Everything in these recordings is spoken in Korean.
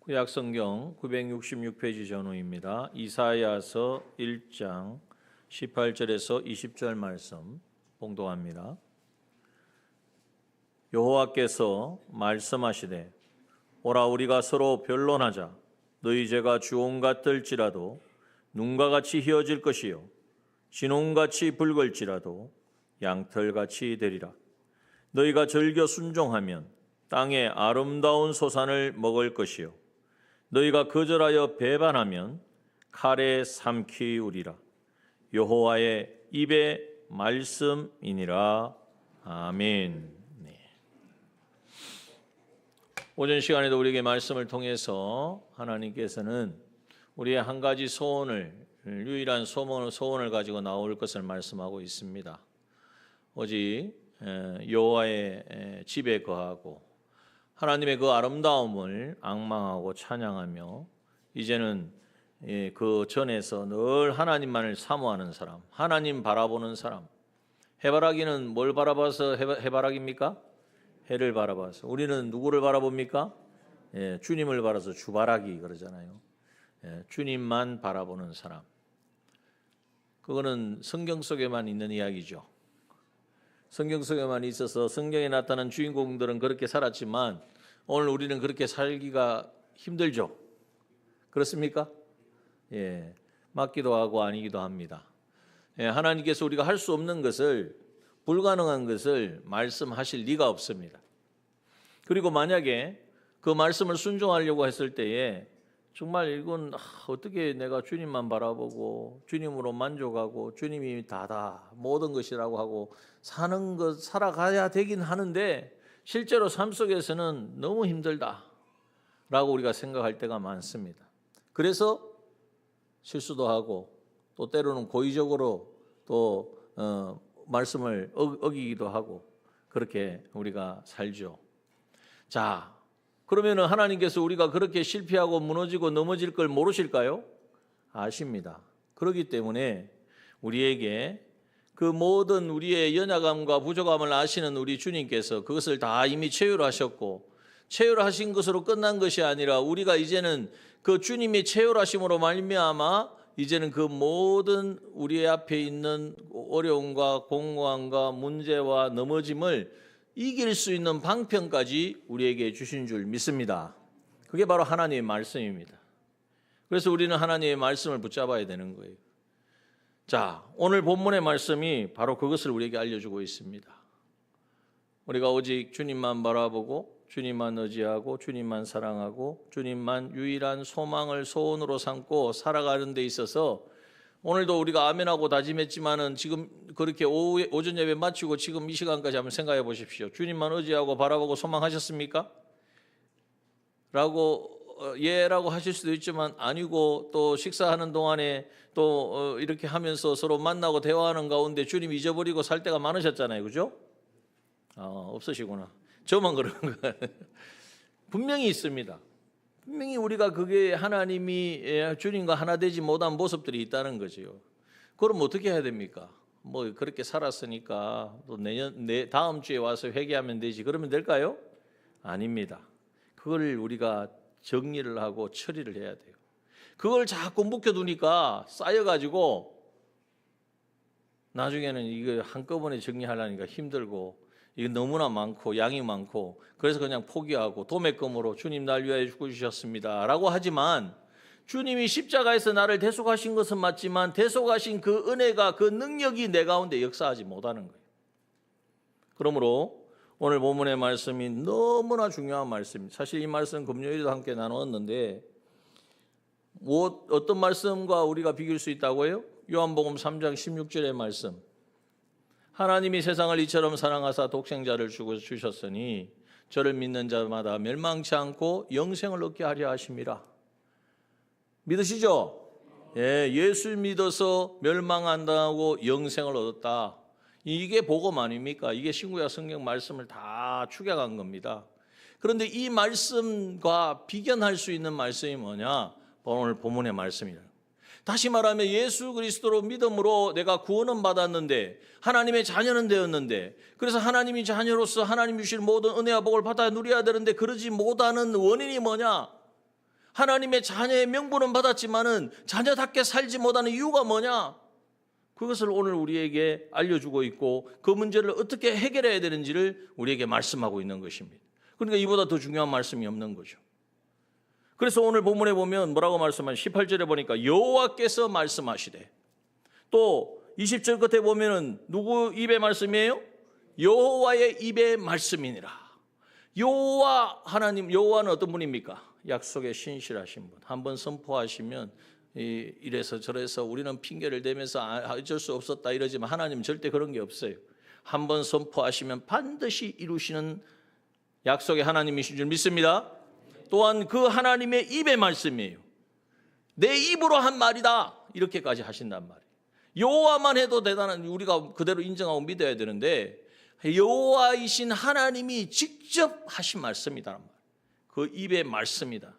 구약성경 966페이지 전후입니다. 이사야서 1장 18절에서 20절 말씀 봉독합니다. 여호와께서 말씀하시되 오라 우리가 서로 변론하자. 너희 죄가 주홍 같을지라도 눈과 같이 희어질 것이요 진홍같이 붉을지라도 양털같이 되리라. 너희가 즐겨 순종하면 땅의 아름다운 소산을 먹을 것이요 너희가 거절하여 배반하면 칼에 삼키우리라. 여호와의 입의 말씀이니라. 아멘. 오전 시간에도 우리에게 말씀을 통해서 하나님께서는 우리의 한 가지 소원을, 유일한 소원을 가지고 나올 것을 말씀하고 있습니다. 오직 여호와의 집에 거하고 하나님의 그 아름다움을 앙망하고 찬양하며 이제는 그 전에서 늘 하나님만을 사모하는 사람, 하나님 바라보는 사람. 해바라기는 뭘 바라봐서 해바라기입니까? 해를 바라봐서. 우리는 누구를 바라봅니까? 주님을 바라서 주바라기 그러잖아요. 주님만 바라보는 사람. 그거는 성경 속에만 있는 이야기죠. 성경 속에만 있어서 성경에 나타난 주인공들은 그렇게 살았지만 오늘 우리는 그렇게 살기가 힘들죠. 그렇습니까? 맞기도 하고 아니기도 합니다. 하나님께서 우리가 할 수 없는 것을, 불가능한 것을 말씀하실 리가 없습니다. 그리고 만약에 그 말씀을 순종하려고 했을 때에 정말 이건 어떻게 내가 주님만 바라보고 주님으로 만족하고 주님이 다다 모든 것이라고 하고 사는 것 살아가야 되긴 하는데 실제로 삶 속에서는 너무 힘들다라고 우리가 생각할 때가 많습니다. 그래서 실수도 하고 또 때로는 고의적으로 또 말씀을 어기기도 하고 그렇게 우리가 살죠. 자, 그러면은 하나님께서 우리가 그렇게 실패하고 무너지고 넘어질 걸 모르실까요? 아십니다. 그렇기 때문에 우리에게 그 모든 우리의 연약함과 부족함을 아시는 우리 주님께서 그것을 다 이미 체휼하셨고 체휼하신 것으로 끝난 것이 아니라 우리가 이제는 그 주님이 체휼하심으로 말미암아 이제는 그 모든 우리 앞에 있는 어려움과 공고함과 문제와 넘어짐을 이길 수 있는 방편까지 우리에게 주신 줄 믿습니다. 그게 바로 하나님의 말씀입니다. 그래서 우리는 하나님의 말씀을 붙잡아야 되는 거예요. 자, 오늘 본문의 말씀이 바로 그것을 우리에게 알려주고 있습니다. 우리가 오직 주님만 바라보고 주님만 의지하고 주님만 사랑하고 주님만 유일한 소망을 소원으로 삼고 살아가는 데 있어서 오늘도 우리가 아멘하고 다짐했지만은 지금 그렇게 오전 예배 마치고 지금 이 시간까지 한번 생각해 보십시오. 주님만 의지하고 바라보고 소망하셨습니까? 라고 예라고 하실 수도 있지만 아니고 또 식사하는 동안에 또 이렇게 하면서 서로 만나고 대화하는 가운데 주님 잊어버리고 살 때가 많으셨잖아요. 그죠? 없으시구나. 저만 그런 거예요. 분명히 있습니다. 분명히 우리가 그게 하나님이 주님과 하나 되지 못한 모습들이 있다는 거죠. 그럼 어떻게 해야 됩니까? 뭐 그렇게 살았으니까 또 다음 주에 와서 회개하면 되지. 그러면 될까요? 아닙니다. 그걸 우리가 정리를 하고 처리를 해야 돼요. 그걸 자꾸 묵혀두니까 쌓여가지고 나중에는 이거 한꺼번에 정리하려니까 힘들고 이게 너무나 많고 양이 많고 그래서 그냥 포기하고 도매금으로 주님 날 위하여 죽으셨습니다 라고 하지만 주님이 십자가에서 나를 대속하신 것은 맞지만 대속하신 그 은혜가 그 능력이 내 가운데 역사하지 못하는 거예요. 그러므로 오늘 본문의 말씀이 너무나 중요한 말씀입니다. 사실 이 말씀 금요일에도 함께 나누었는데 어떤 말씀과 우리가 비교할 수 있다고요? 요한복음 3장 16절의 말씀. 하나님이 세상을 이처럼 사랑하사 독생자를 주셨으니 저를 믿는 자마다 멸망치 않고 영생을 얻게 하려 하심이라. 믿으시죠? 예수 믿어서 멸망 안 당하고 영생을 얻었다. 이게 복음 아닙니까? 이게 신구약 성경 말씀을 다 축약한 겁니다. 그런데 이 말씀과 비견할 수 있는 말씀이 뭐냐? 오늘 본문의 말씀이에요. 다시 말하면 예수 그리스도로 믿음으로 내가 구원은 받았는데 하나님의 자녀는 되었는데 그래서 하나님이 자녀로서 하나님 주실 모든 은혜와 복을 받아 누려야 되는데 그러지 못하는 원인이 뭐냐? 하나님의 자녀의 명분은 받았지만은 자녀답게 살지 못하는 이유가 뭐냐? 그것을 오늘 우리에게 알려주고 있고 그 문제를 어떻게 해결해야 되는지를 우리에게 말씀하고 있는 것입니다. 그러니까 이보다 더 중요한 말씀이 없는 거죠. 그래서 오늘 본문에 보면 뭐라고 말씀하시죠? 18절에 보니까 여호와께서 말씀하시되, 또 20절 끝에 보면은 누구 입의 말씀이에요? 여호와의 입의 말씀이니라. 여호와 하나님, 여호와는 어떤 분입니까? 약속에 신실하신 분. 한번 선포하시면 이래서 저래서 우리는 핑계를 대면서 어쩔 수 없었다 이러지만 하나님은 절대 그런 게 없어요. 한번 선포하시면 반드시 이루시는 약속의 하나님이신 줄 믿습니다. 또한 그 하나님의 입의 말씀이에요. 내 입으로 한 말이다 이렇게까지 하신단 말이에요. 여호와만 해도 대단한, 우리가 그대로 인정하고 믿어야 되는데 여호와이신 하나님이 직접 하신 말씀이다. 그 입의 말씀이다.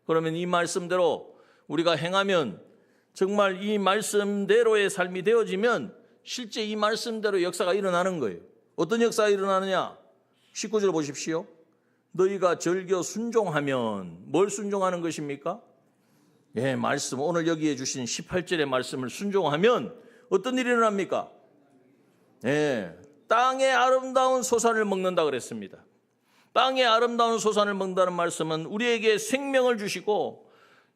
그러면 이 말씀대로 우리가 행하면, 정말 이 말씀대로의 삶이 되어지면 실제 이 말씀대로 역사가 일어나는 거예요. 어떤 역사가 일어나느냐? 19절 보십시오. 너희가 절겨 순종하면, 뭘 순종하는 것입니까? 예, 말씀, 오늘 여기에 주신 18절의 말씀을 순종하면 어떤 일이 일어납니까? 예, 땅의 아름다운 소산을 먹는다 그랬습니다. 땅의 아름다운 소산을 먹는다는 말씀은 우리에게 생명을 주시고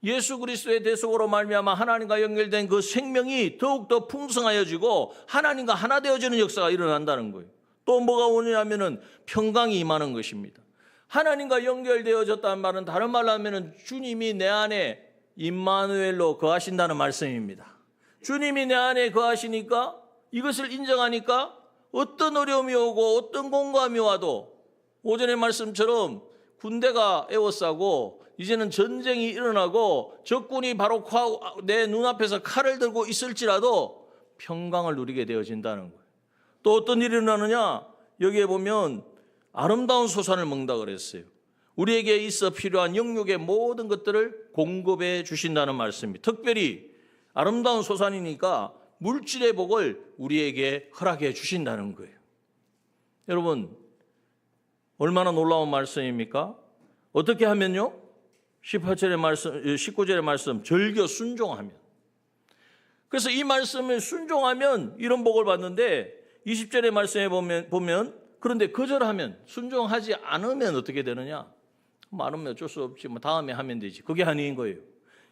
예수 그리스도의 대속으로 말미암아 하나님과 연결된 그 생명이 더욱더 풍성하여지고 하나님과 하나 되어지는 역사가 일어난다는 거예요. 또 뭐가 오냐면은 평강이 임하는 것입니다. 하나님과 연결되어졌다는 말은 다른 말로 하면은 주님이 내 안에 임마누엘로 거하신다는 말씀입니다. 주님이 내 안에 거하시니까, 이것을 인정하니까 어떤 어려움이 오고 어떤 공감이 와도, 오전의 말씀처럼 군대가 에워싸고 이제는 전쟁이 일어나고 적군이 바로 내 눈앞에서 칼을 들고 있을지라도 평강을 누리게 되어진다는 거예요. 또 어떤 일이 일어나느냐? 여기에 보면 아름다운 소산을 먹는다 그랬어요. 우리에게 있어 필요한 영육의 모든 것들을 공급해 주신다는 말씀입니다. 특별히 아름다운 소산이니까 물질의 복을 우리에게 허락해 주신다는 거예요. 여러분, 얼마나 놀라운 말씀입니까? 어떻게 하면요? 18절의 말씀, 19절의 말씀, 절겨 순종하면. 그래서 이 말씀을 순종하면 이런 복을 받는데 20절의 말씀에 보면 그런데 거절하면, 순종하지 않으면 어떻게 되느냐? 말하면 어쩔 수 없지, 다음에 하면 되지. 그게 아닌 거예요.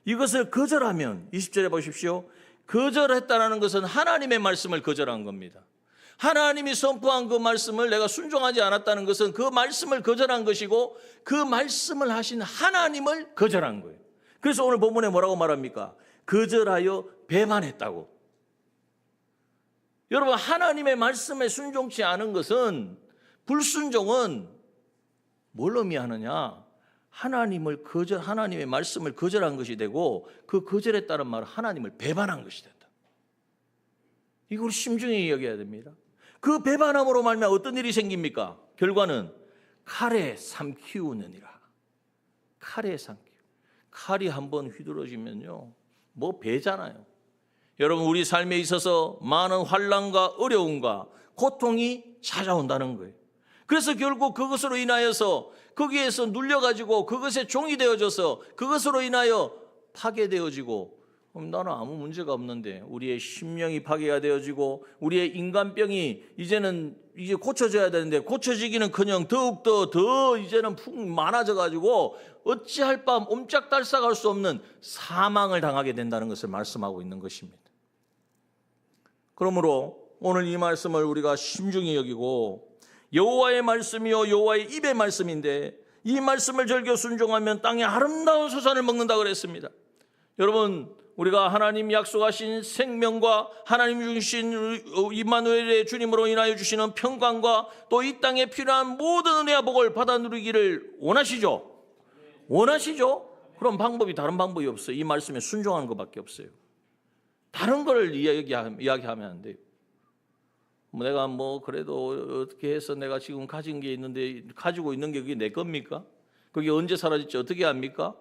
이것을 거절하면, 20절에 보십시오. 거절했다는 것은 하나님의 말씀을 거절한 겁니다. 하나님이 선포한 그 말씀을 내가 순종하지 않았다는 것은 그 말씀을 거절한 것이고 그 말씀을 하신 하나님을 거절한 거예요. 그래서 오늘 본문에 뭐라고 말합니까? 거절하여 배반했다고. 여러분, 하나님의 말씀에 순종치 않은 것은, 불순종은 뭘 의미하느냐? 하나님의 말씀을 거절한 것이 되고 그 거절에 따른 말은 하나님을 배반한 것이 된다. 이걸 심중히 여겨야 됩니다. 그 배반함으로 말미암아 어떤 일이 생깁니까? 결과는 칼에 삼키우느니라. 칼에 삼키우. 칼이 한번 휘두러지면요, 뭐 배잖아요. 여러분, 우리 삶에 있어서 많은 환난과 어려움과 고통이 찾아온다는 거예요. 그래서 결국 그것으로 인하여서 거기에서 눌려가지고 그것에 종이 되어져서 그것으로 인하여 파괴되어지고, 나는 아무 문제가 없는데 우리의 심령이 파괴가 되어지고 우리의 인간병이 이제 고쳐져야 되는데 고쳐지기는커녕 더욱더 이제는 푹 많아져가지고 어찌할 바 옴짝달싹할 수 없는 사망을 당하게 된다는 것을 말씀하고 있는 것입니다. 그러므로 오늘 이 말씀을 우리가 심중히 여기고, 여호와의 말씀이요 여호와의 입의 말씀인데 이 말씀을 절겨 순종하면 땅에 아름다운 소산을 먹는다 그랬습니다. 여러분, 우리가 하나님 약속하신 생명과 하나님 주신 임마누엘의 주님으로 인하여 주시는 평강과 또 이 땅에 필요한 모든 은혜와 복을 받아 누리기를 원하시죠? 원하시죠? 그럼 다른 방법이 없어요. 이 말씀에 순종하는 것밖에 없어요. 다른 걸 이야기하면 안 돼요. 내가 그래도 어떻게 해서 내가 지금 가진 게 있는데, 가지고 있는 게 그게 내 겁니까? 그게 언제 사라질지 어떻게 압니까?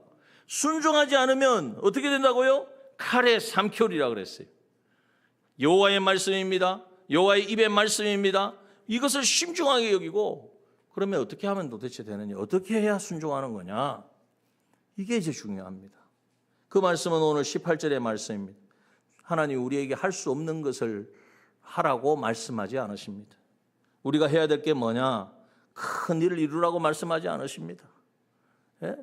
순종하지 않으면 어떻게 된다고요? 칼에 삼켜리라 그랬어요. 여호와의 말씀입니다. 여호와의 입의 말씀입니다. 이것을 심중하게 여기고, 그러면 어떻게 하면 도대체 되느냐? 어떻게 해야 순종하는 거냐? 이게 이제 중요합니다. 그 말씀은 오늘 18절의 말씀입니다. 하나님 우리에게 할 수 없는 것을 하라고 말씀하지 않으십니다. 우리가 해야 될 게 뭐냐? 큰 일을 이루라고 말씀하지 않으십니다. 예?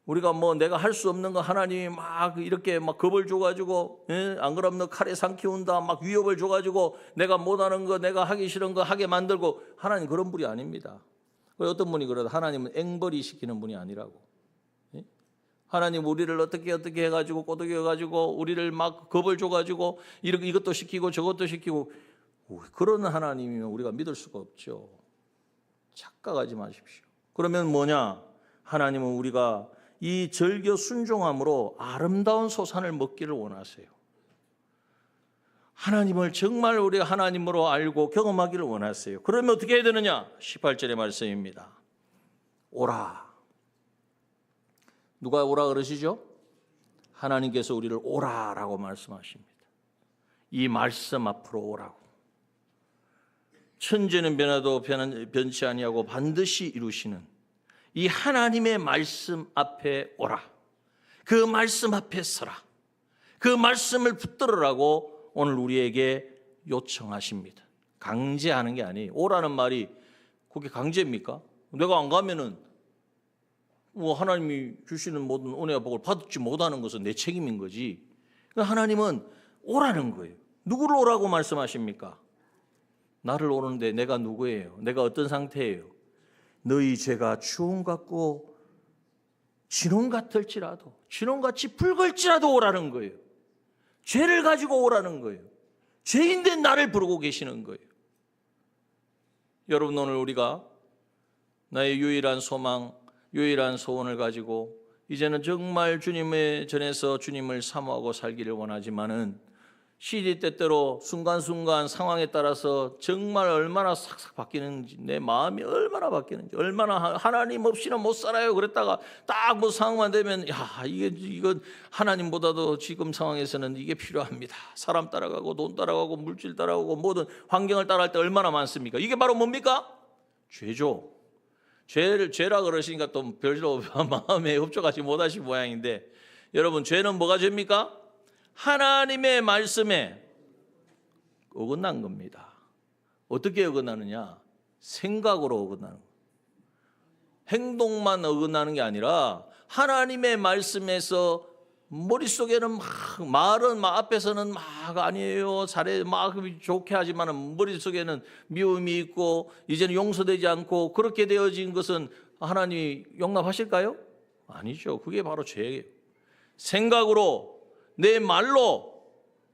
우리가 뭐 내가 할 수 없는 거 하나님이 막 이렇게 막 겁을 줘가지고, 예? 안 그러면 너 칼에 삼키운다 막 위협을 줘가지고 내가 못하는 거 내가 하기 싫은 거 하게 만들고, 하나님 그런 분이 아닙니다. 어떤 분이 그래도 하나님은 앵벌이 시키는 분이 아니라고. 예? 하나님 우리를 어떻게 해가지고 꼬드겨가지고 우리를 막 겁을 줘가지고 이것도 시키고 저것도 시키고, 그런 하나님이면 우리가 믿을 수가 없죠. 착각하지 마십시오. 그러면 뭐냐? 하나님은 우리가 이 절겨 순종함으로 아름다운 소산을 먹기를 원하세요. 하나님을 정말 우리가 하나님으로 알고 경험하기를 원하세요. 그러면 어떻게 해야 되느냐? 18절의 말씀입니다. 오라. 누가 오라 그러시죠? 하나님께서 우리를 오라라고 말씀하십니다. 이 말씀 앞으로 오라고. 천재는 변화도 변치 아니하고 반드시 이루시는 이 하나님의 말씀 앞에 오라. 그 말씀 앞에 서라. 그 말씀을 붙들으라고 오늘 우리에게 요청하십니다. 강제하는 게 아니에요. 오라는 말이 그게 강제입니까? 내가 안 가면은 뭐 하나님이 주시는 모든 은혜와 복을 받지 못하는 것은 내 책임인 거지. 하나님은 오라는 거예요. 누구를 오라고 말씀하십니까? 나를 오는데 내가 누구예요? 내가 어떤 상태예요? 너희 죄가 주홍 같고 진홍 같을지라도, 진홍같이 붉을지라도 오라는 거예요. 죄를 가지고 오라는 거예요. 죄인된 나를 부르고 계시는 거예요. 여러분, 오늘 우리가 나의 유일한 소망, 유일한 소원을 가지고 이제는 정말 주님의 전에서 주님을 사모하고 살기를 원하지만은 시기 때때로 순간순간 상황에 따라서 정말 얼마나 싹싹 바뀌는지, 내 마음이 얼마나 바뀌는지, 얼마나 하나님 없이는 못 살아요 그랬다가 딱 뭐 상황만 되면 이건 하나님보다도 지금 상황에서는 이게 필요합니다. 사람 따라가고 돈 따라가고 물질 따라가고 모든 환경을 따라갈 때 얼마나 많습니까? 이게 바로 뭡니까? 죄죠. 죄라 그러시니까 또 별로 마음에 흡족하지 못하신 모양인데, 여러분, 죄는 뭐가 죄입니까? 하나님의 말씀에 어긋난 겁니다. 어떻게 어긋나느냐? 생각으로 어긋나는 거예요. 행동만 어긋나는 게 아니라 하나님의 말씀에서 머릿속에는 말은 앞에서는 아니에요, 잘해, 좋게 하지만 머릿속에는 미움이 있고 이제는 용서되지 않고, 그렇게 되어진 것은 하나님이 용납하실까요? 아니죠. 그게 바로 죄예요. 생각으로, 내 말로,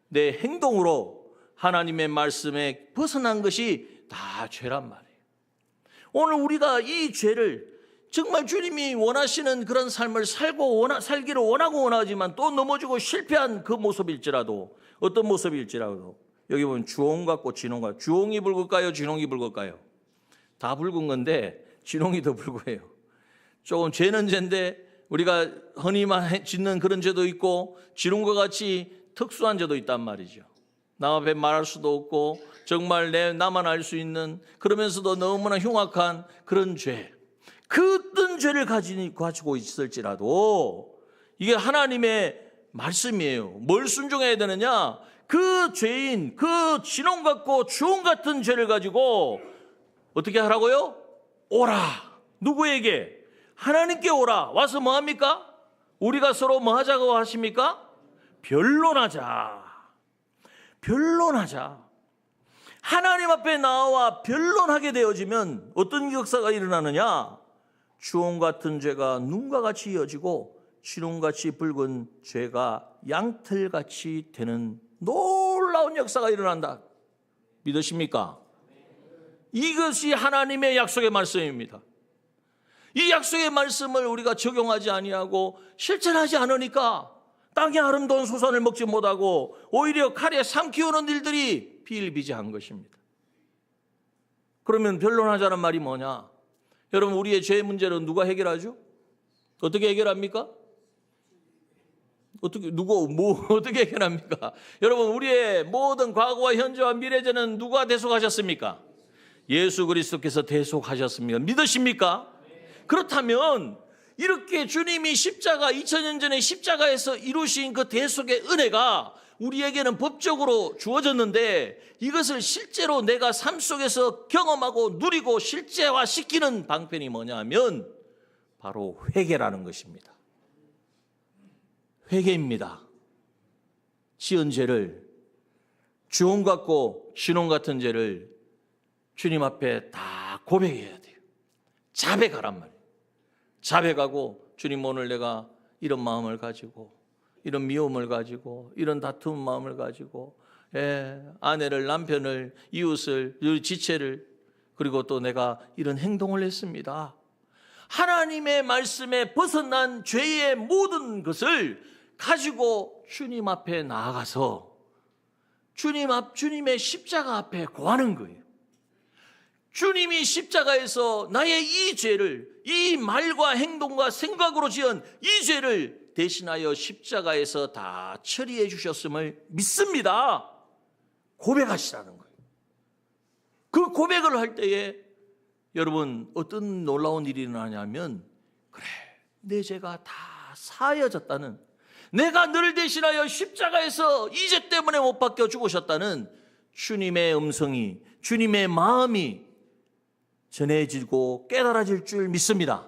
내 행동으로 하나님의 말씀에 벗어난 것이 다 죄란 말이에요. 오늘 우리가 이 죄를 정말 주님이 원하시는 그런 삶을 살기를 원하지만 또 넘어지고 실패한 그 모습일지라도, 어떤 모습일지라도, 여기 보면 주홍 같고 진홍 같고, 주홍이 붉을까요? 진홍이 붉을까요? 다 붉은 건데 진홍이 더 붉어요. 조금 죄는 죄인데 우리가 흔히만 짓는 그런 죄도 있고, 진홍과 같이 특수한 죄도 있단 말이죠. 남 앞에 말할 수도 없고 정말 나만 알 수 있는, 그러면서도 너무나 흉악한 그런 죄, 그 어떤 죄를 가지고 있을지라도 이게 하나님의 말씀이에요. 뭘 순종해야 되느냐? 그 죄인, 그 진홍 같고 주홍 같은 죄를 가지고 어떻게 하라고요? 오라. 누구에게? 하나님께 오라. 와서 뭐 합니까? 우리가 서로 뭐 하자고 하십니까? 변론하자. 변론하자. 하나님 앞에 나와 변론하게 되어지면 어떤 역사가 일어나느냐? 주홍 같은 죄가 눈과 같이 이어지고 진홍같이 붉은 죄가 양털같이 되는 놀라운 역사가 일어난다. 믿으십니까? 이것이 하나님의 약속의 말씀입니다. 이 약속의 말씀을 우리가 적용하지 아니하고 실천하지 않으니까 땅의 아름다운 소산을 먹지 못하고 오히려 칼에 삼키우는 일들이 비일비재한 것입니다. 그러면 변론하자는 말이 뭐냐? 여러분, 우리의 죄 문제는 누가 해결하죠? 어떻게 해결합니까? 어떻게 해결합니까? 여러분, 우리의 모든 과거와 현재와 미래죄는 누가 대속하셨습니까? 예수 그리스도께서 대속하셨습니다. 믿으십니까? 그렇다면 이렇게 주님이 십자가 2000년 전에 십자가에서 이루신 그 대속의 은혜가 우리에게는 법적으로 주어졌는데 이것을 실제로 내가 삶 속에서 경험하고 누리고 실제화시키는 방편이 뭐냐면 바로 회개라는 것입니다. 회개입니다. 지은 죄를, 주홍 같고 진홍 같은 죄를 주님 앞에 다 고백해야 돼요. 자백하란 말이에요. 자백하고 주님, 오늘 내가 이런 마음을 가지고, 이런 미움을 가지고, 이런 다툼 마음을 가지고, 아내를, 남편을, 이웃을, 지체를, 그리고 또 내가 이런 행동을 했습니다. 하나님의 말씀에 벗어난 죄의 모든 것을 가지고 주님 앞에 나아가서 주님의 십자가 앞에 고하는 거예요. 주님이 십자가에서 나의 이 죄를, 이 말과 행동과 생각으로 지은 이 죄를 대신하여 십자가에서 다 처리해 주셨음을 믿습니다. 고백하시라는 거예요. 그 고백을 할 때에 여러분 어떤 놀라운 일이 일어나냐면, 그래, 내 죄가 다 사하여졌다는, 내가 너를 대신하여 십자가에서 이 죄 때문에 못 박혀 죽으셨다는 주님의 음성이, 주님의 마음이 전해지고 깨달아질 줄 믿습니다.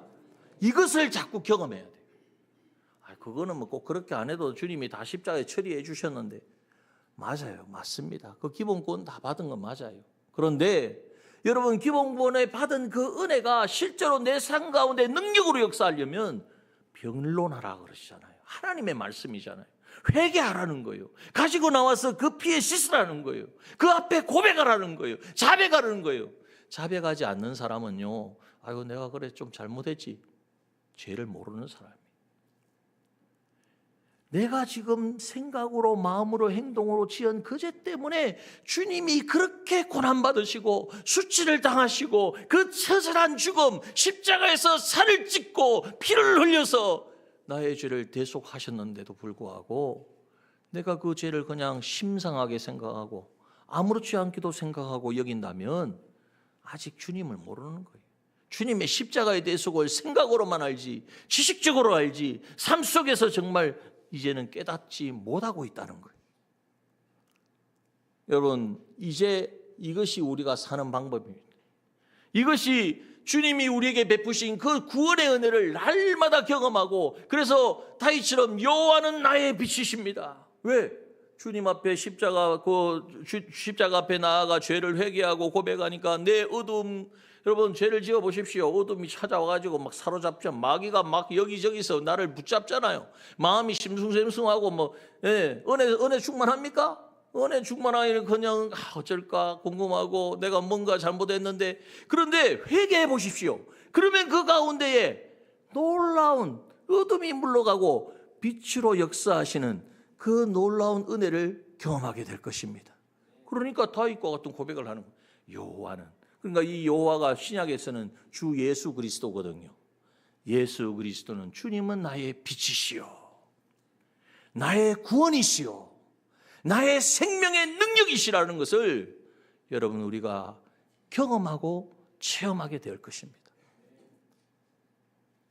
이것을 자꾸 경험해야 돼요. 그거는 뭐 꼭 그렇게 안 해도 주님이 다 십자가에 처리해 주셨는데, 맞아요. 맞습니다. 그 기본권 다 받은 건 맞아요. 그런데 여러분, 기본권에 받은 그 은혜가 실제로 내 삶 가운데 능력으로 역사하려면 변론하라 그러시잖아요. 하나님의 말씀이잖아요. 회개하라는 거예요. 가지고 나와서 그 피에 씻으라는 거예요. 그 앞에 고백하라는 거예요. 자백하라는 거예요. 자백하지 않는 사람은요, 아이고 내가 그래 좀 잘못했지, 죄를 모르는 사람이에요. 내가 지금 생각으로, 마음으로, 행동으로 지은 그 죄 때문에 주님이 그렇게 고난받으시고 수치를 당하시고 그 처절한 죽음, 십자가에서 살을 찢고 피를 흘려서 나의 죄를 대속하셨는데도 불구하고 내가 그 죄를 그냥 심상하게 생각하고 아무렇지 않게도 생각하고 여긴다면 아직 주님을 모르는 거예요. 주님의 십자가의 대속을 생각으로만 알지, 지식적으로 알지, 삶 속에서 정말 이제는 깨닫지 못하고 있다는 거예요. 여러분, 이제 이것이 우리가 사는 방법입니다. 이것이 주님이 우리에게 베푸신 그 구원의 은혜를 날마다 경험하고, 그래서 다윗처럼 여호와는 나의 빛이십니다. 왜? 주님 앞에 십자가 앞에 나아가 죄를 회개하고 고백하니까 내 어둠, 여러분 죄를 지어 보십시오. 어둠이 찾아와가지고 막 사로잡죠. 마귀가 막 여기저기서 나를 붙잡잖아요. 마음이 심숭생숭하고 은혜 충만합니까? 은혜 충만하기는 그냥 어쩔까 궁금하고 내가 뭔가 잘못했는데, 그런데 회개해 보십시오. 그러면 그 가운데에 놀라운 어둠이 물러가고 빛으로 역사하시는 그 놀라운 은혜를 경험하게 될 것입니다. 그러니까 다윗과 같은 고백을 하는 거예요. 여호와는, 그러니까 이 여호와가 신약에서는 주 예수 그리스도거든요. 예수 그리스도는 주님은 나의 빛이시요, 나의 구원이시요, 나의 생명의 능력이시라는 것을 여러분 우리가 경험하고 체험하게 될 것입니다.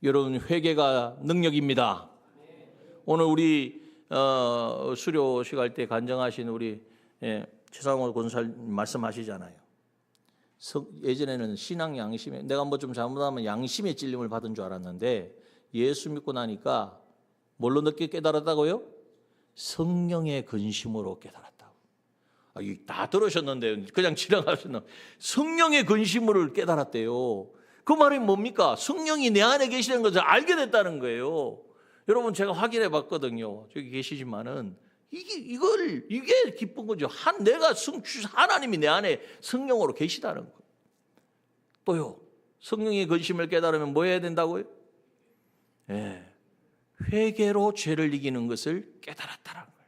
여러분, 회개가 능력입니다. 오늘 우리 수료식 할 때 간증하신 우리 최상호 권사님 말씀하시잖아요. 예전에는 신앙 양심에, 내가 뭐 좀 잘못하면 양심의 찔림을 받은 줄 알았는데 예수 믿고 나니까 뭘로 늦게 깨달았다고요? 성령의 근심으로 깨달았다고. 다 들으셨는데 그냥 지나가셨나? 성령의 근심으로 깨달았대요. 그 말이 뭡니까? 성령이 내 안에 계시는 것을 알게 됐다는 거예요. 여러분, 제가 확인해 봤거든요. 저기 계시지만은 이게 기쁜 거죠. 내가 하나님이 내 안에 성령으로 계시다는 거. 또요, 성령의 근심을 깨달으면 뭐 해야 된다고요? 회개로 죄를 이기는 것을 깨달았다는 거예요.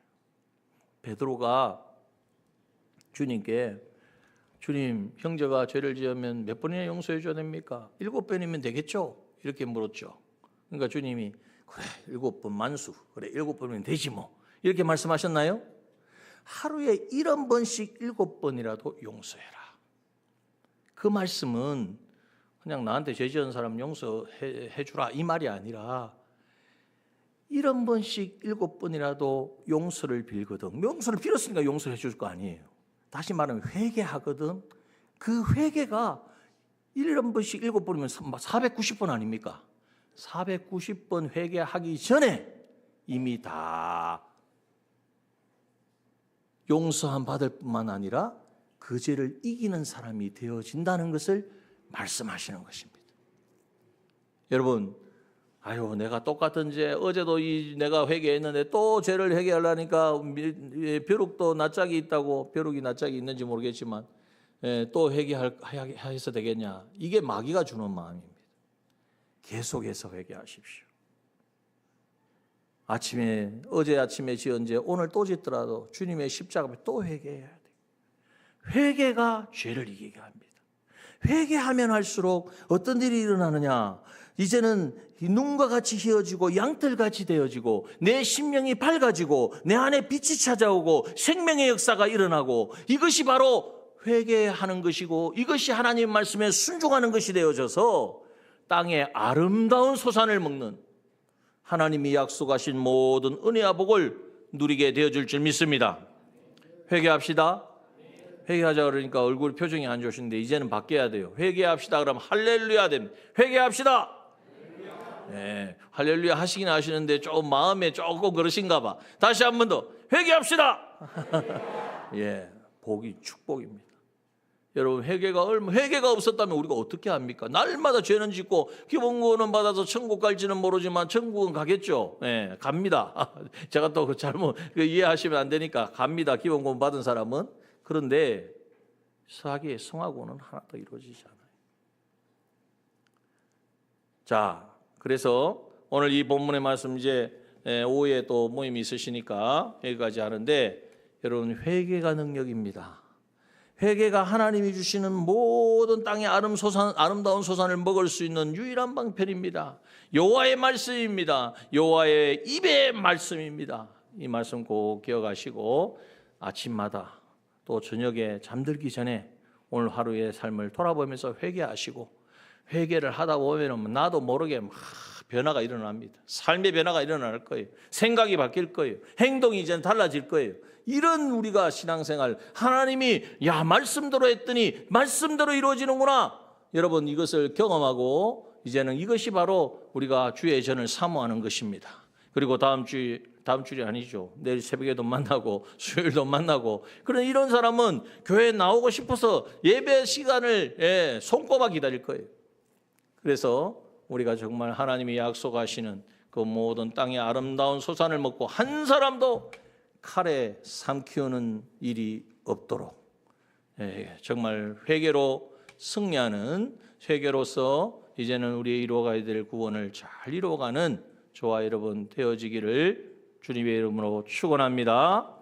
베드로가 주님께, 주님, 형제가 죄를 지으면 몇 번이나 용서해 줘야 됩니까? 7번이면 되겠죠? 이렇게 물었죠. 그러니까 주님이, 그래, 7번 만수, 그래 7번이면 되지 뭐, 이렇게 말씀하셨나요? 하루에 70번씩 7번이라도 용서해라. 그 말씀은 그냥 나한테 죄 지은 사람 용서해 주라 이 말이 아니라 1번씩 7번이라도 용서를 빌거든. 용서를 빌었으니까 용서해 줄 거 아니에요. 다시 말하면 회개하거든. 그 회개가 1번씩 7번이면 490번 아닙니까? 490번 회개하기 전에 이미 다 용서함 받을 뿐만 아니라 그 죄를 이기는 사람이 되어진다는 것을 말씀하시는 것입니다. 여러분, 내가 똑같은 죄, 어제도 내가 회개했는데 또 죄를 회개하려니까 벼룩도 낯짝이 있다고, 벼룩이 낯짝이 있는지 모르겠지만 또 회개해서 되겠냐? 이게 마귀가 주는 마음입니다. 계속해서 회개하십시오. 어제 아침에 지은 죄 오늘 또 짓더라도 주님의 십자가 앞에 또 회개해야 돼요. 회개가 죄를 이기게 합니다. 회개하면 할수록 어떤 일이 일어나느냐? 이제는 눈과 같이 휘어지고 양털같이 되어지고 내 심령이 밝아지고 내 안에 빛이 찾아오고 생명의 역사가 일어나고 이것이 바로 회개하는 것이고 이것이 하나님의 말씀에 순종하는 것이 되어져서 땅에 아름다운 소산을 먹는 하나님이 약속하신 모든 은혜와 복을 누리게 되어줄 줄 믿습니다. 회개합시다. 회개하자 그러니까 얼굴 표정이 안 좋으신데 이제는 바뀌어야 돼요. 회개합시다 그러면 할렐루야 됩니다. 회개합시다. 네, 할렐루야 하시긴 하시는데 조금 마음에 조금 그러신가 봐. 다시 한 번 더 회개합시다. 예, 복이 축복입니다. 여러분 회개가 없었다면 우리가 어떻게 합니까? 날마다 죄는 짓고 기본구원은 받아서 천국 갈지는 모르지만 천국은 가겠죠. 예, 갑니다. 제가 또 잘못 이해하시면 안 되니까 갑니다. 기본구원 받은 사람은. 그런데 사기의 성화구원은 하나도 이루어지지 않아요. 자, 그래서 오늘 이 본문의 말씀 이제 오후에 또 모임이 있으시니까 여기까지 하는데 여러분 회개가 능력입니다. 회개가 하나님이 주시는 모든 땅의 아름다운 소산을 먹을 수 있는 유일한 방편입니다. 여호와의 말씀입니다. 여호와의 입의 말씀입니다. 이 말씀 꼭 기억하시고 아침마다 또 저녁에 잠들기 전에 오늘 하루의 삶을 돌아보면서 회개하시고 회개를 하다 보면 나도 모르게 막 변화가 일어납니다. 삶의 변화가 일어날 거예요. 생각이 바뀔 거예요. 행동이 이제는 달라질 거예요. 이런 우리가 신앙생활 하나님이 말씀대로 했더니 말씀대로 이루어지는구나. 여러분 이것을 경험하고 이제는 이것이 바로 우리가 주의 전을 사모하는 것입니다. 그리고 다음 주일이 아니죠. 내일 새벽에도 만나고 수요일도 만나고 그런 이런 사람은 교회에 나오고 싶어서 예배 시간을 손꼽아 기다릴 거예요. 그래서 우리가 정말 하나님이 약속하시는 그 모든 땅의 아름다운 소산을 먹고 한 사람도 칼에 삼키우는 일이 없도록 정말 회개로 승리하는 회개로서 이제는 우리 이루어가야 될 구원을 잘 이루어가는 저와 여러분 되어지기를 주님의 이름으로 축원합니다.